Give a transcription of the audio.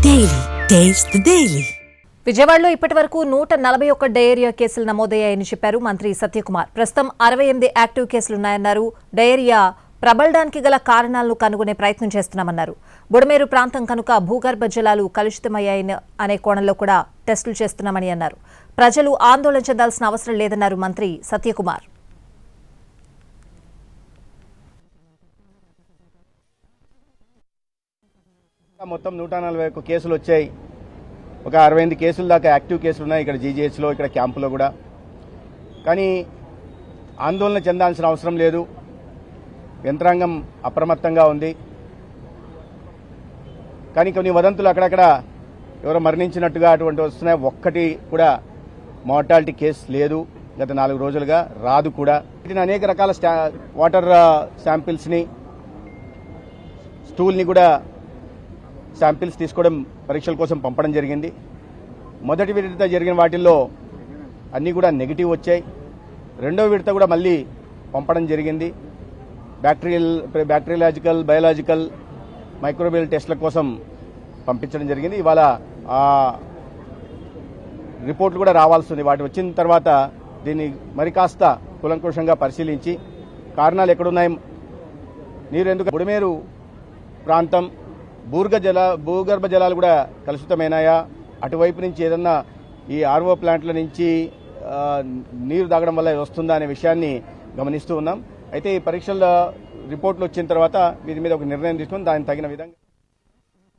Daily taste the daily. విజయవాడలో ఇప్పటి వరకు 141 డయేరియా కేసులు నమోదయ్యాయని చెప్పారు మంత్రి సత్యకుమార్. ప్రస్తుతం 68 యాక్టివ్ కేసులున్నాయన్నారు. డయేరియా ప్రబలడానికి గల కారణాలను కనుగొనే ప్రయత్నం చేస్తున్నామన్నారు. బుడమేరు ప్రాంతం కనుక భూగర్భ జలాలు కలుషితమయ్యాయని అనే కోణంలో కూడా టెస్టులు చేస్తున్నామని అన్నారు. ప్రజలు ఆందోళన చెందాల్సిన అవసరం లేదన్నారు మంత్రి సత్యకుమార్. మొత్తం 141 కేసులు వచ్చాయి. ఒక 68 కేసుల దాకా యాక్టివ్ కేసులు ఉన్నాయి ఇక్కడ జీజీహెచ్లో, ఇక్కడ క్యాంపులో కూడా. కానీ ఆందోళన చెందాల్సిన అవసరం లేదు. యంత్రాంగం అప్రమత్తంగా ఉంది. కానీ కొన్ని వదంతులు అక్కడక్కడ ఎవరో మరణించినట్టుగా అటువంటి వస్తున్నాయి. ఒక్కటి కూడా మార్టాలిటీ కేసు లేదు గత 4 రోజులుగా, రాదు కూడా. వీటిని అనేక రకాల వాటర్ శాంపిల్స్ని, స్టూల్ని కూడా శాంపిల్స్ తీసుకోవడం, పరీక్షల కోసం పంపడం జరిగింది. మొదటి విడత జరిగిన వాటిల్లో అన్నీ కూడా నెగిటివ్ వచ్చాయి. రెండో విడత కూడా మళ్ళీ పంపడం జరిగింది. బ్యాక్టీరియాలజికల్, బయోలాజికల్, మైక్రోబియల్ టెస్టుల కోసం పంపించడం జరిగింది. ఇవాళ ఆ రిపోర్ట్లు కూడా రావాల్సింది. వాటి వచ్చిన తర్వాత దీన్ని మరి కాస్త కూలంకుషంగా పరిశీలించి కారణాలు ఎక్కడున్నాయి, నీరు ఎందుకు, బుడమేరు ప్రాంతం భూగర్భ జలాలు కూడా కలుషితమైనాయా, అటువైపు నుంచి ఏదన్నా ఈ ఆర్ఓ ప్లాంట్ల నుంచి నీరు తాగడం వల్ల వస్తుందా అనే విషయాన్ని గమనిస్తూ ఉన్నాం. అయితే ఈ పరీక్షల రిపోర్ట్లు వచ్చిన తర్వాత వీరి మీద ఒక నిర్ణయం తీసుకుని దానికి తగిన విధంగా